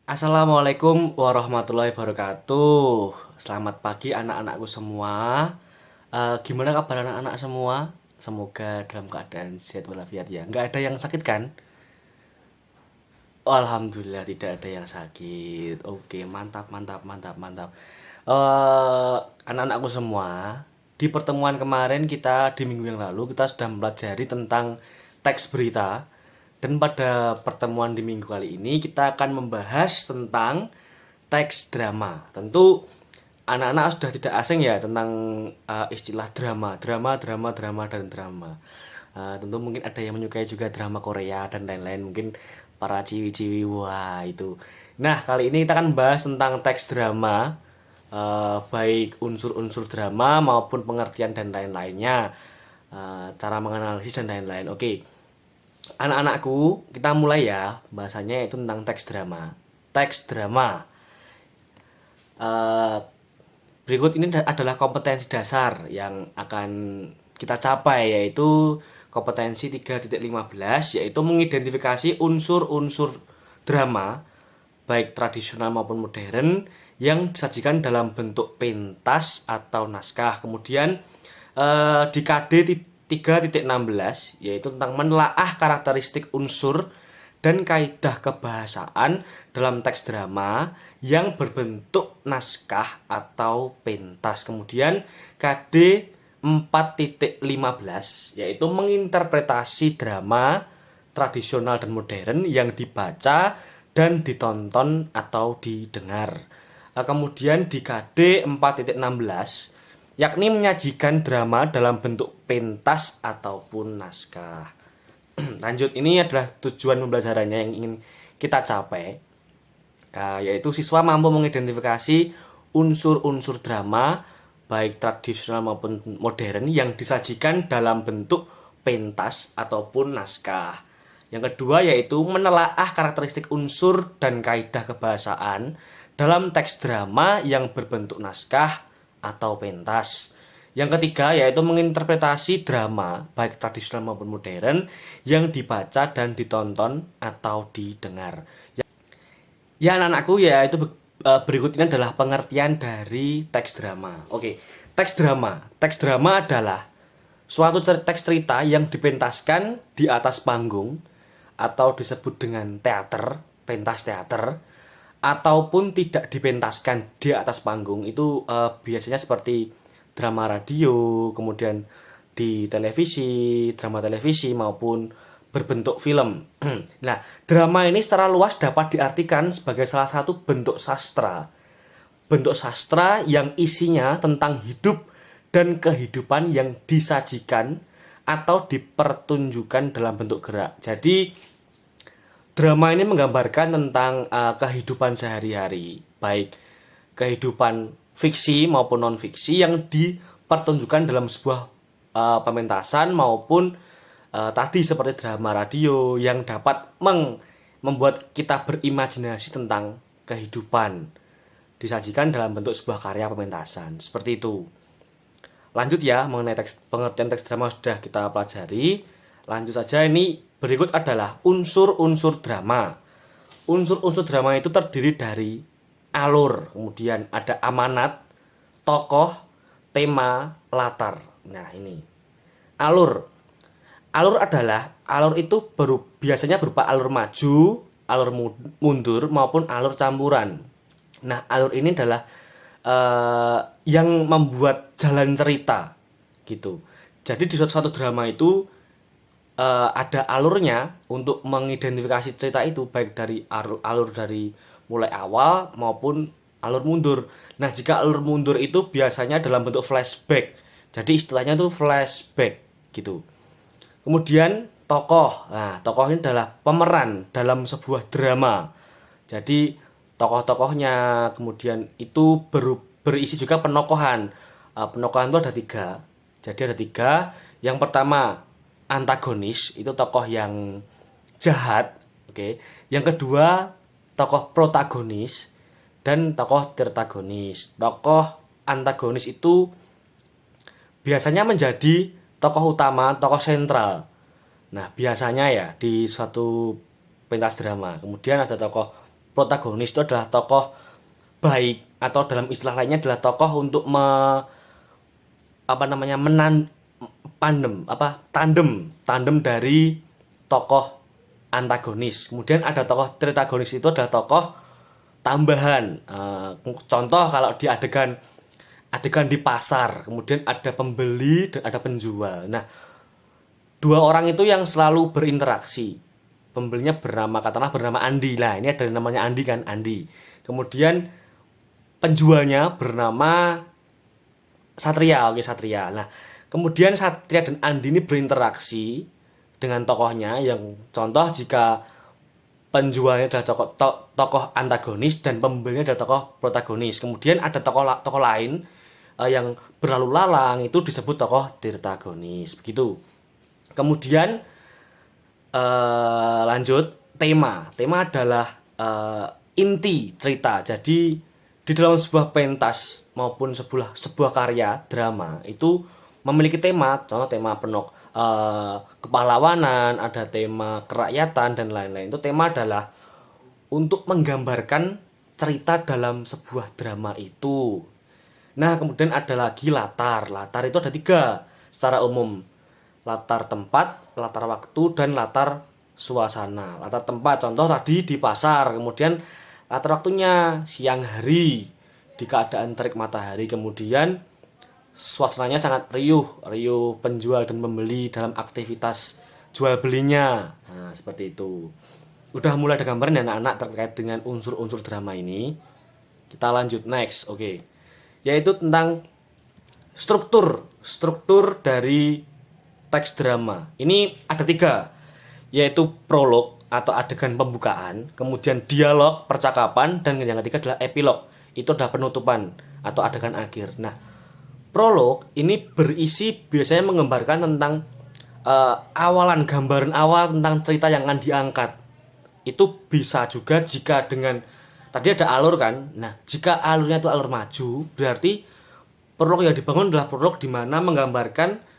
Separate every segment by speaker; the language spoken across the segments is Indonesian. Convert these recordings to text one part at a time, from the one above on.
Speaker 1: Assalamualaikum warahmatullahi wabarakatuh. Selamat pagi anak-anakku semua. Gimana kabar anak-anak semua? Semoga dalam keadaan sehat walafiat ya. Nggak ada yang sakit kan? Oh, alhamdulillah tidak ada yang sakit. Oke, mantap, mantap, mantap, mantap. Eh, Anak-anakku semua, di pertemuan kemarin kita di minggu yang lalu kita sudah mempelajari tentang teks berita. Dan pada pertemuan di minggu kali ini kita akan membahas tentang teks drama. Tentu anak-anak sudah tidak asing ya tentang istilah drama, drama, drama, drama, dan drama. Tentu mungkin ada yang menyukai juga drama Korea dan lain-lain. Mungkin para ciwi-ciwi, wah itu. Nah, kali ini kita akan bahas tentang teks drama, baik unsur-unsur drama maupun pengertian dan lain-lainnya, cara menganalisis dan lain-lain. Oke, anak-anakku, kita mulai ya. Bahasanya itu tentang teks drama. Teks drama. Eh, Berikut ini adalah kompetensi dasar yang akan kita capai, yaitu kompetensi 3.15, yaitu mengidentifikasi unsur-unsur drama baik tradisional maupun modern yang disajikan dalam bentuk pentas atau naskah. Kemudian di KD 3.16 yaitu tentang menelaah karakteristik unsur dan kaidah kebahasaan dalam teks drama yang berbentuk naskah atau pentas. Kemudian KD 4.15 yaitu menginterpretasi drama tradisional dan modern yang dibaca dan ditonton atau didengar. Kemudian di KD 4.16 yakni menyajikan drama dalam bentuk pentas ataupun naskah. Lanjut, ini adalah tujuan pembelajarannya yang ingin kita capai, yaitu siswa mampu mengidentifikasi unsur-unsur drama baik tradisional maupun modern yang disajikan dalam bentuk pentas ataupun naskah. Yang kedua yaitu menelaah karakteristik unsur dan kaidah kebahasaan dalam teks drama yang berbentuk naskah atau pentas. Yang ketiga yaitu menginterpretasi drama baik tradisional maupun modern yang dibaca dan ditonton atau didengar. Ya anak-anakku, ya itu berikut ini adalah pengertian dari teks drama. Oke, teks drama. Teks drama adalah suatu teks cerita yang dipentaskan di atas panggung atau disebut dengan teater, pentas teater, ataupun tidak dipentaskan di atas panggung. Itu biasanya seperti drama radio, kemudian di televisi, drama televisi maupun berbentuk film. Nah, drama ini secara luas dapat diartikan sebagai salah satu bentuk sastra. Bentuk sastra yang isinya tentang hidup dan kehidupan yang disajikan atau dipertunjukkan dalam bentuk gerak. Jadi, drama ini menggambarkan tentang kehidupan sehari-hari, baik kehidupan fiksi maupun non-fiksi yang dipertunjukkan dalam sebuah pementasan maupun tadi seperti drama radio yang dapat membuat kita berimajinasi tentang kehidupan disajikan dalam bentuk sebuah karya pementasan. Seperti itu. Lanjut ya, mengenai pengertian teks drama sudah kita pelajari. Lanjut saja, ini berikut adalah unsur-unsur drama. Unsur-unsur drama itu terdiri dari alur, kemudian ada amanat, tokoh, tema, latar. Nah, ini. Alur. Alur itu biasanya berupa alur maju, alur mundur maupun alur campuran. Nah, alur ini adalah yang membuat jalan cerita gitu. Jadi di suatu drama itu ada alurnya untuk mengidentifikasi cerita itu, baik dari alur dari mulai awal maupun alur mundur. Nah, jika alur mundur itu biasanya dalam bentuk flashback. Jadi istilahnya itu flashback gitu. Kemudian tokoh. Nah, tokoh ini adalah pemeran dalam sebuah drama. Jadi tokoh-tokohnya kemudian itu berisi juga penokohan. Penokohan itu ada 3. Jadi ada 3. Yang pertama antagonis, itu tokoh yang jahat. Oke. Yang kedua tokoh protagonis dan tokoh tertagonis. Tokoh antagonis itu biasanya menjadi tokoh utama, tokoh sentral. Nah, biasanya ya di suatu pentas drama. Kemudian ada tokoh protagonis itu adalah tokoh baik, atau dalam istilah lainnya adalah tokoh untuk tandem dari tokoh antagonis. Kemudian ada tokoh tritagonis, itu adalah tokoh tambahan. Contoh kalau di adegan di pasar, kemudian ada pembeli dan ada penjual. Nah, dua orang itu yang selalu berinteraksi. Pembelinya bernama Andi lah, ini ada namanya Andi kan, Andi. Kemudian penjualnya bernama Satria, oke Satria. Nah, kemudian Satria dan Andi ini berinteraksi dengan tokohnya, yang contoh jika penjualnya adalah tokoh antagonis dan pembelinya adalah tokoh protagonis. Kemudian ada tokoh lain yang berlalu lalang, itu disebut tokoh dirtagonis. Begitu. Kemudian lanjut, tema adalah inti cerita. Jadi di dalam sebuah pentas maupun sebuah karya drama itu memiliki tema. Contoh tema kepahlawanan, ada tema kerakyatan dan lain-lain. Itu tema adalah untuk menggambarkan cerita dalam sebuah drama itu. Nah, kemudian ada lagi latar. Latar itu ada 3 secara umum: latar tempat, latar waktu, dan latar suasana. Latar tempat contoh tadi di pasar, kemudian latar waktunya siang hari di keadaan terik matahari, kemudian suasananya sangat riuh penjual dan pembeli dalam aktivitas jual belinya. Nah, seperti itu. Udah mulai ada gambaran ya anak-anak terkait dengan unsur-unsur drama ini. Kita lanjut next, oke. Yaitu tentang struktur dari teks drama. Ini ada 3, yaitu prolog atau adegan pembukaan, kemudian dialog, percakapan, dan yang ketiga adalah epilog. Itu adalah penutupan atau adegan akhir. Nah, prolog ini berisi biasanya menggambarkan tentang gambaran awal tentang cerita yang akan diangkat. Itu bisa juga jika dengan tadi ada alur kan. Nah, jika alurnya itu alur maju, berarti prolog yang dibangun adalah prolog di mana menggambarkan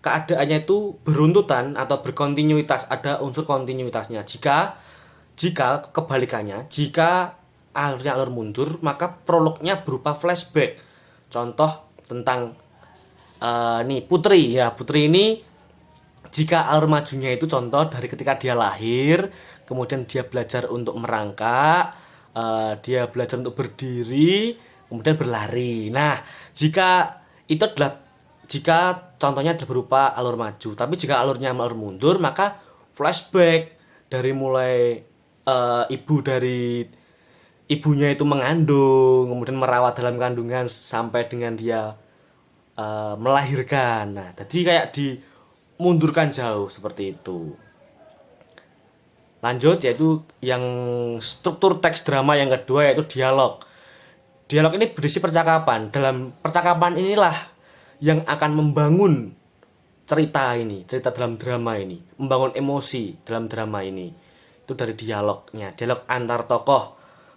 Speaker 1: keadaannya itu beruntutan atau berkontinuitas, ada unsur kontinuitasnya. Jika kebalikannya, jika alurnya alur mundur, maka prolognya berupa flashback. Contoh tentang Putri ya. Putri ini jika alur majunya itu contoh dari ketika dia lahir, kemudian dia belajar untuk merangkak, dia belajar untuk berdiri, kemudian berlari. Nah, jika contohnya adalah berupa alur maju, tapi jika alurnya alur mundur, maka flashback dari mulai ibunya itu mengandung, kemudian merawat dalam kandungan sampai dengan dia melahirkan. Nah, jadi kayak dimundurkan jauh seperti itu. Lanjut, yaitu yang struktur teks drama yang kedua, yaitu dialog. Dialog ini berisi percakapan. Dalam percakapan inilah yang akan membangun cerita dalam drama ini, membangun emosi dalam drama ini. Itu dari dialognya, dialog antar tokoh,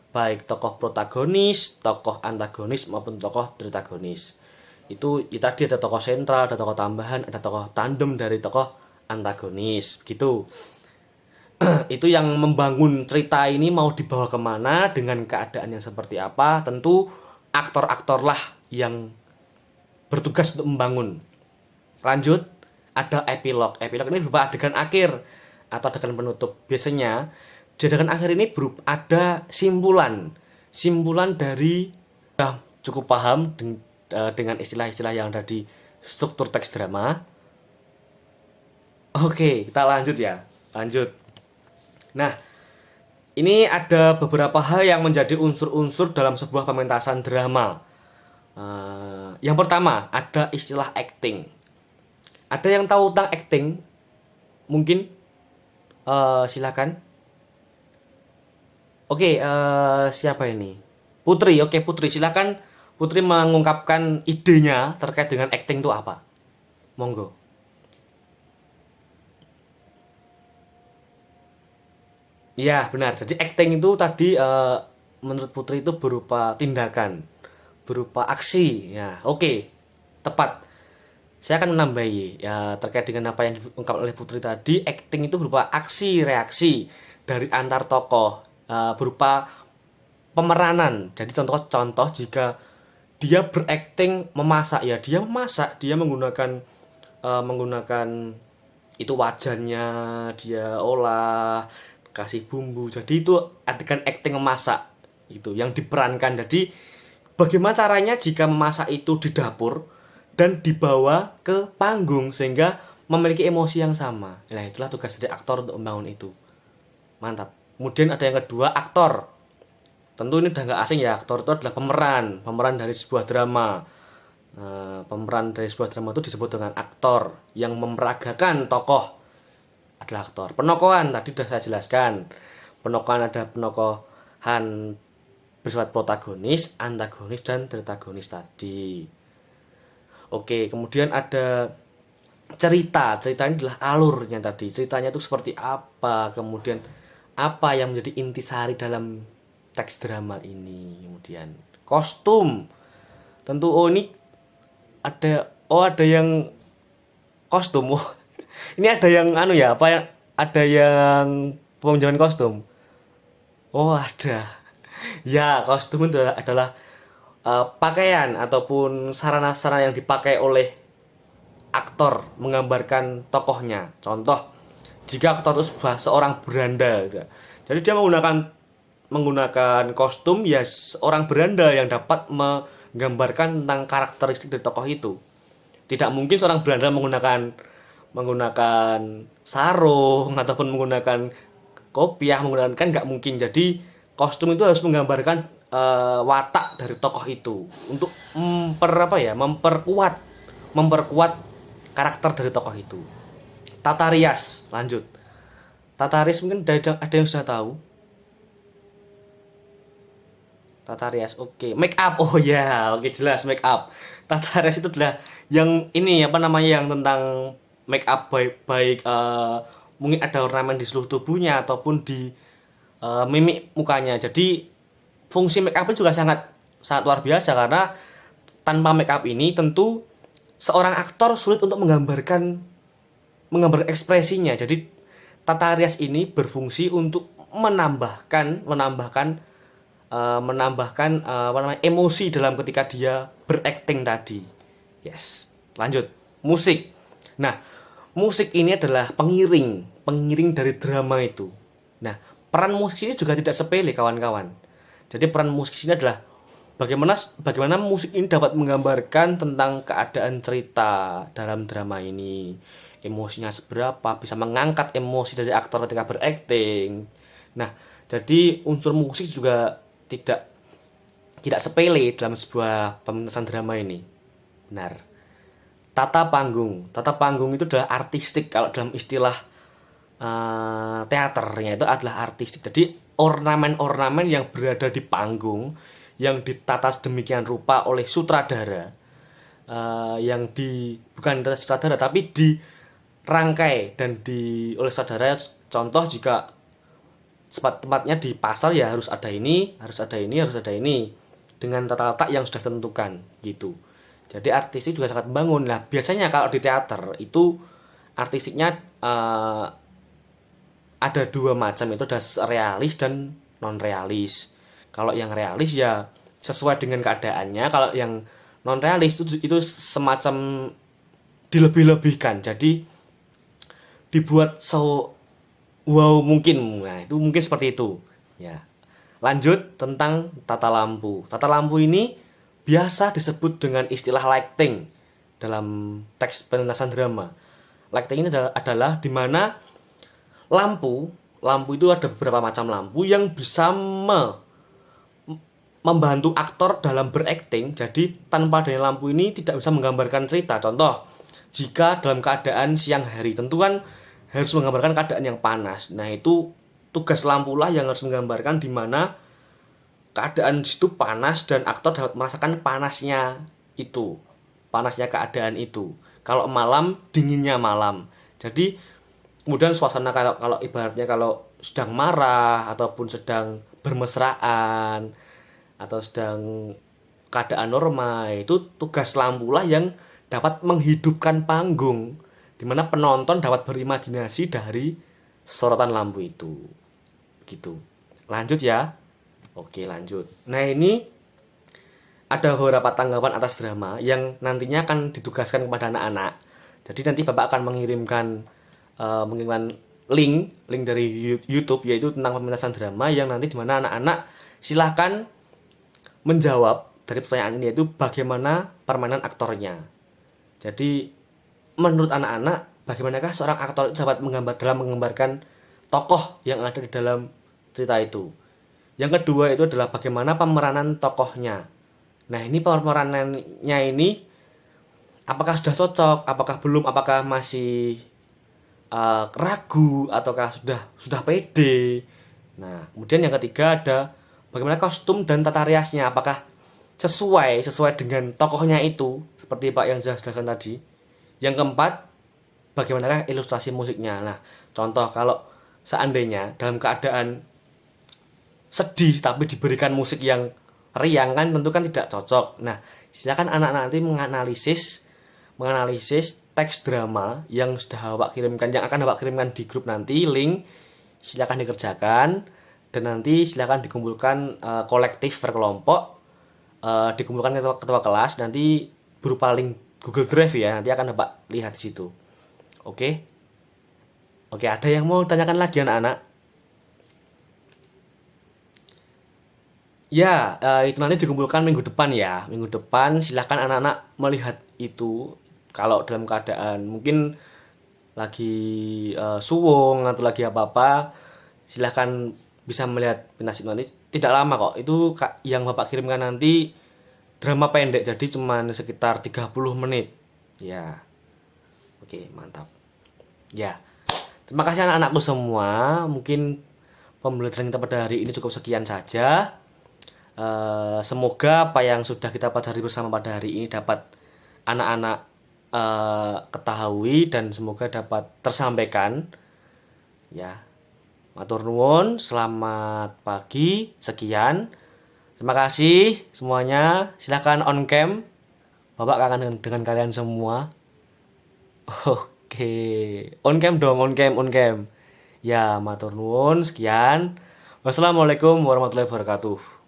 Speaker 1: baik tokoh protagonis, tokoh antagonis maupun tokoh tritagonis. Itu tadi ada tokoh sentral, ada tokoh tambahan, ada tokoh tandem dari tokoh antagonis, gitu. Itu yang membangun cerita ini mau dibawa kemana, dengan keadaan yang seperti apa. Tentu aktor-aktor lah yang bertugas untuk membangun. Lanjut, ada epilog. Epilog ini berupa adegan akhir atau adegan penutup. Biasanya di adegan akhir ini ada simpulan dari cukup paham dengan istilah-istilah yang ada di struktur teks drama. Oke, kita lanjut ya. Lanjut. Nah, ini ada beberapa hal yang menjadi unsur-unsur dalam sebuah pementasan drama. Yang pertama, ada istilah acting. Ada yang tahu tentang acting? Mungkin silakan. Oke, siapa ini? Putri. Oke, Putri, silakan. Putri mengungkapkan idenya terkait dengan acting itu apa? Monggo. Iya, benar. Jadi acting itu tadi menurut Putri itu berupa tindakan, berupa aksi. Ya, oke. Tepat. Saya akan menambahi ya terkait dengan apa yang diungkap oleh Putri tadi. Acting itu berupa aksi reaksi dari antar tokoh, berupa pemeranan. Jadi contoh-contoh jika dia berakting memasak, ya dia memasak, dia menggunakan itu wajannya, dia olah, kasih bumbu. Jadi itu adegan acting memasak itu yang diperankan. Jadi bagaimana caranya jika memasak itu di dapur dan dibawa ke panggung sehingga memiliki emosi yang sama. Nah, itulah tugas dari aktor untuk membangun itu. Mantap. Kemudian ada yang kedua, aktor. Tentu ini udah nggak asing ya, aktor itu adalah pemeran dari sebuah drama. Pemeran dari sebuah drama itu disebut dengan aktor, yang memeragakan tokoh adalah aktor. Penokohan tadi sudah saya jelaskan. Penokohan ada penokohan bersifat protagonis, antagonis, dan protagonis tadi. Oke, kemudian ada cerita. Cerita ini adalah alurnya tadi. Ceritanya itu seperti apa, kemudian apa yang menjadi intisari dalam teks drama ini. Kemudian kostum. Tentu ini ada yang kostum. Ini ada yang ada yang peminjaman kostum. Ada. Ya, kostum itu adalah pakaian ataupun sarana-sarana yang dipakai oleh aktor menggambarkan tokohnya. Contoh, jika aktor itu seorang berandal gitu. Jadi dia menggunakan kostum ya seorang berandal yang dapat menggambarkan tentang karakteristik dari tokoh itu. Tidak mungkin seorang berandal menggunakan sarung ataupun menggunakan kopiah, kan nggak mungkin. Jadi kostum itu harus menggambarkan watak dari tokoh itu untuk memperkuat karakter dari tokoh itu. Tata rias, lanjut. Tata rias mungkin ada yang sudah tahu. Tata rias, oke. Make up, jelas make up. Tata rias itu adalah yang yang tentang make up baik mungkin ada ornamen di seluruh tubuhnya ataupun di mimik mukanya. Jadi fungsi make up ini juga sangat luar biasa, karena tanpa make up ini tentu seorang aktor sulit untuk menggambar ekspresinya. Jadi tata rias ini berfungsi untuk menambahkan emosi dalam ketika dia berakting tadi. Yes. Lanjut, musik. Nah, musik ini adalah pengiring dari drama itu. Nah, peran musik ini juga tidak sepele, kawan-kawan. Jadi peran musik ini adalah bagaimana musik ini dapat menggambarkan tentang keadaan cerita dalam drama ini. Emosinya seberapa, bisa mengangkat emosi dari aktor ketika berakting. Nah, jadi unsur musik juga tidak sepele dalam sebuah pementasan drama ini. Benar. Tata panggung itu adalah artistik. Kalau dalam istilah teaternya itu adalah artistik. Jadi ornamen-ornamen yang berada di panggung yang ditata sedemikian rupa oleh sutradara, bukan dari sutradara tapi dirangkai dan oleh sutradara. Contoh, jika tempatnya di pasar ya harus ada ini dengan tata letak yang sudah ditentukan gitu. Jadi artistik juga sangat membangun. Nah, biasanya kalau di teater itu artistiknya ada dua macam, itu ada realis dan non realis. Kalau yang realis ya sesuai dengan keadaannya, kalau yang non realis itu semacam dilebih-lebihkan. Jadi dibuat wow mungkin. Nah, itu mungkin seperti itu. Ya. Lanjut tentang tata lampu. Tata lampu ini biasa disebut dengan istilah lighting dalam teks pementasan drama. Lighting ini adalah di mana lampu itu ada beberapa macam lampu yang bisa membantu aktor dalam berakting. Jadi tanpa adanya lampu ini tidak bisa menggambarkan cerita. Contoh, jika dalam keadaan siang hari, tentu kan harus menggambarkan keadaan yang panas. Nah, itu tugas lampu lah yang harus menggambarkan di mana keadaan di situ panas dan aktor dapat merasakan panasnya keadaan itu. Kalau malam, dinginnya malam. Jadi kemudian suasana kalau ibaratnya kalau sedang marah ataupun sedang bermesraan atau sedang keadaan normal, itu tugas lampu lah yang dapat menghidupkan panggung, di mana penonton dapat berimajinasi dari sorotan lampu itu. Gitu. Lanjut ya. Oke, lanjut. Nah, ini ada beberapa tanggapan atas drama yang nantinya akan ditugaskan kepada anak-anak. Jadi nanti Bapak akan mengirimkan link dari YouTube, yaitu tentang pementasan drama, yang nanti dimana anak-anak silahkan menjawab dari pertanyaan ini, yaitu bagaimana permainan aktornya. Jadi menurut anak-anak, bagaimanakah seorang aktor itu dapat menggambarkan tokoh yang ada di dalam cerita itu. Yang kedua itu adalah bagaimana pemeranan tokohnya. Nah, ini pemeranannya ini apakah sudah cocok, apakah belum, apakah masih ragu, ataukah sudah pede. Nah, kemudian yang ketiga ada bagaimana kostum dan tata riasnya, apakah sesuai dengan tokohnya itu, seperti Pak yang jelaskan tadi. Yang keempat, bagaimana ilustrasi musiknya. Nah, contoh kalau seandainya dalam keadaan sedih tapi diberikan musik yang riang, kan tentu kan tidak cocok. Nah, silakan anak-anak nanti menganalisis teks drama yang akan Bapak kirimkan di grup nanti, link. Silakan dikerjakan dan nanti silakan dikumpulkan kolektif berkelompok, dikumpulkan ketua kelas nanti berupa link Google Drive ya, nanti akan Bapak lihat di situ. Oke. Oke, ada yang mau tanyakan lagi anak-anak? Ya, itu nanti dikumpulkan minggu depan ya. Minggu depan silahkan anak-anak melihat itu. Kalau dalam keadaan mungkin lagi suwung atau lagi apa-apa, silahkan bisa melihat pentas itu nanti. Tidak lama kok. Itu yang Bapak kirimkan nanti drama pendek, jadi cuman sekitar 30 menit. Ya. Oke, mantap. Ya. Terima kasih anak-anakku semua. Mungkin pembelajaran kita pada hari ini cukup sekian saja. Semoga apa yang sudah kita pelajari bersama pada hari ini dapat anak-anak ketahui dan semoga dapat tersampaikan. Ya. Matur nuwun, selamat pagi. Sekian. Terima kasih semuanya. Silahkan on cam. Bapak kangen dengan kalian semua. Oke. On cam dong, on cam. Ya, matur nuwun. Sekian. Wassalamualaikum warahmatullahi wabarakatuh.